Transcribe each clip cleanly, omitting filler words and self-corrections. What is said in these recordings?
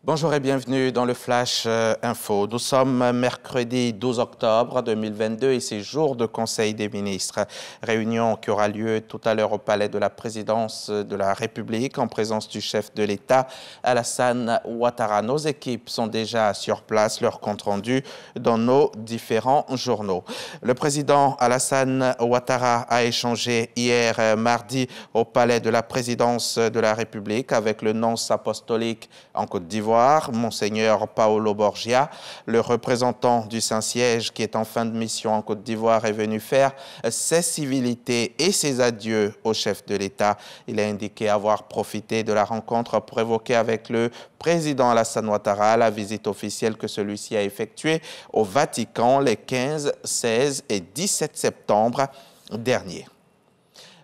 Bonjour et bienvenue dans le Flash Info. Nous sommes mercredi 12 octobre 2022 et c'est jour de Conseil des ministres. Réunion qui aura lieu tout à l'heure au Palais de la Présidence de la République en présence du chef de l'État, Alassane Ouattara. Nos équipes sont déjà sur place, leur compte rendu dans nos différents journaux. Le président Alassane Ouattara a échangé hier mardi au Palais de la Présidence de la République avec le nonce apostolique en Côte d'Ivoire, Monseigneur Paolo Borgia. Le représentant du Saint-Siège qui est en fin de mission en Côte d'Ivoire est venu faire ses civilités et ses adieux au chef de l'État. Il a indiqué avoir profité de la rencontre pour évoquer avec le président Alassane Ouattara la visite officielle que celui-ci a effectuée au Vatican les 15, 16 et 17 septembre derniers.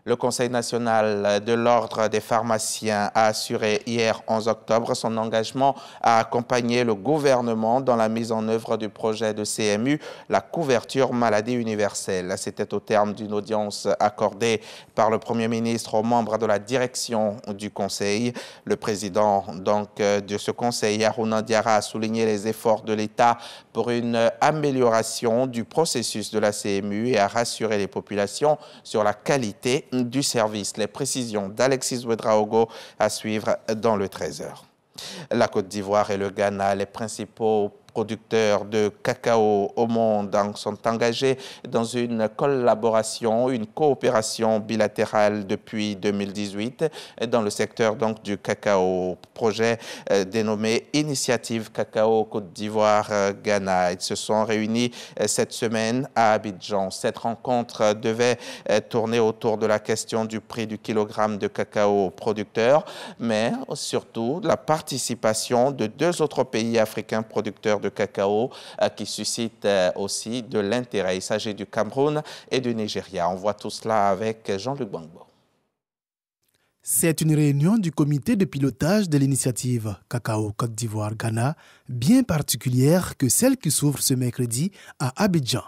Le Conseil national de l'Ordre des pharmaciens a assuré hier 11 octobre son engagement à accompagner le gouvernement dans la mise en œuvre du projet de CMU, la couverture maladie universelle. C'était au terme d'une audience accordée par le Premier ministre aux membres de la direction du Conseil. Le président de ce Conseil, Harouna Diarra, a souligné les efforts de l'État pour une amélioration du processus de la CMU et a rassuré les populations sur la qualité du service. Les précisions d'Alexis Ouedraogo à suivre dans le 13h. La Côte d'Ivoire et le Ghana, les principaux producteurs de cacao au monde sont engagés dans une collaboration, une coopération bilatérale depuis 2018 dans le secteur du cacao. Projet dénommé Initiative Cacao Côte d'Ivoire-Ghana. Ils se sont réunis cette semaine à Abidjan. Cette rencontre devait tourner autour de la question du prix du kilogramme de cacao aux producteurs, mais surtout de la participation de deux autres pays africains producteurs de cacao qui suscitent aussi de l'intérêt. Il s'agit du Cameroun et du Nigeria. On voit tout cela avec Jean-Luc Bangbo. C'est une réunion du comité de pilotage de l'initiative Cacao Côte d'Ivoire-Ghana bien particulière que celle qui s'ouvre ce mercredi à Abidjan.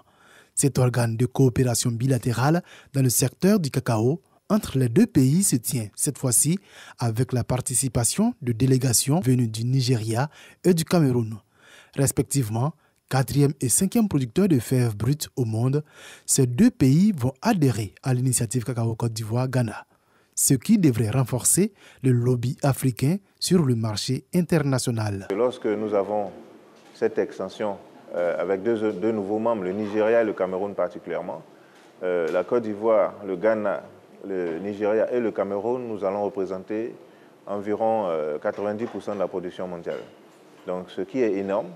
Cet organe de coopération bilatérale dans le secteur du cacao entre les deux pays se tient cette fois-ci avec la participation de délégations venues du Nigeria et du Cameroun. Respectivement, 4e et 5e producteurs de fèves brutes au monde, ces deux pays vont adhérer à l'initiative Cacao Côte d'Ivoire-Ghana, ce qui devrait renforcer le lobby africain sur le marché international. Lorsque nous avons cette extension avec deux nouveaux membres, le Nigeria et le Cameroun particulièrement, la Côte d'Ivoire, le Ghana, le Nigeria et le Cameroun, nous allons représenter environ 90% de la production mondiale. Donc, ce qui est énorme.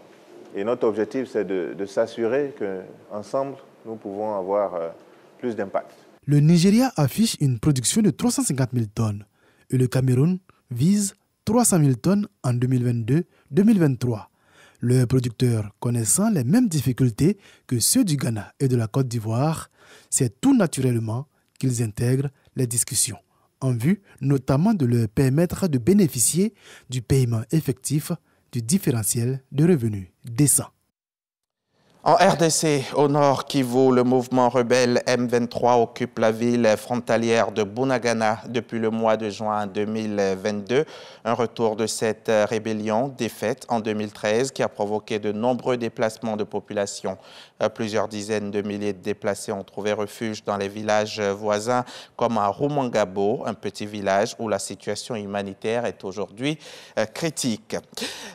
Et notre objectif, c'est de s'assurer qu'ensemble, nous pouvons avoir plus d'impact. Le Nigeria affiche une production de 350 000 tonnes et le Cameroun vise 300 000 tonnes en 2022-2023. Leurs producteurs connaissant les mêmes difficultés que ceux du Ghana et de la Côte d'Ivoire, c'est tout naturellement qu'ils intègrent les discussions, en vue notamment de leur permettre de bénéficier du paiement effectif du différentiel de revenus décent. En RDC, au nord Kivu, le mouvement rebelle M23 occupe la ville frontalière de Bunagana depuis le mois de juin 2022. Un retour de cette rébellion défaite en 2013 qui a provoqué de nombreux déplacements de population. Plusieurs dizaines de milliers de déplacés ont trouvé refuge dans les villages voisins comme à Rumangabo, un petit village où la situation humanitaire est aujourd'hui critique.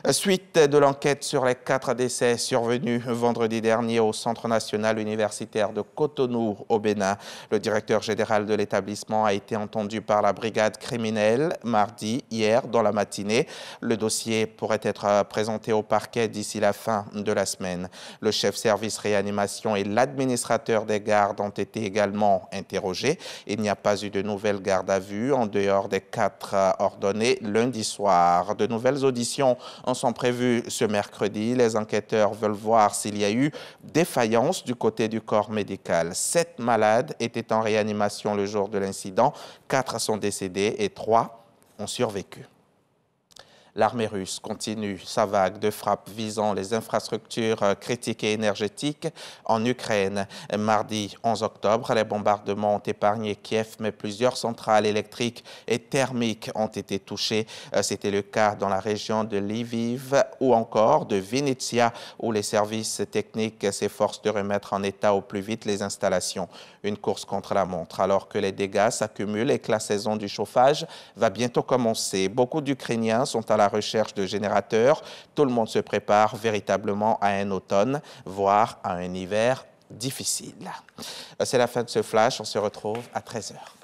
Suite de l'enquête sur les 4 décès survenus vendredi dernier au Centre national universitaire de Cotonou au Bénin. Le directeur général de l'établissement a été entendu par la brigade criminelle mardi, hier, dans la matinée. Le dossier pourrait être présenté au parquet d'ici la fin de la semaine. Le chef service réanimation et l'administrateur des gardes ont été également interrogés. Il n'y a pas eu de nouvelles gardes à vue en dehors des 4 ordonnées lundi soir. De nouvelles auditions en sont prévues ce mercredi. Les enquêteurs veulent voir s'il y a eu défaillance du côté du corps médical. 7 malades étaient en réanimation le jour de l'incident, 4 sont décédés et 3 ont survécu. L'armée russe continue sa vague de frappes visant les infrastructures critiques et énergétiques en Ukraine. Mardi 11 octobre, les bombardements ont épargné Kiev, mais plusieurs centrales électriques et thermiques ont été touchées. C'était le cas dans la région de Lviv ou encore de Vinnytsia, où les services techniques s'efforcent de remettre en état au plus vite les installations. Une course contre la montre, alors que les dégâts s'accumulent et que la saison du chauffage va bientôt commencer. Beaucoup d'Ukrainiens sont à la recherche de générateurs. Tout le monde se prépare véritablement à un automne, voire à un hiver difficile. C'est la fin de ce flash. On se retrouve à 13h.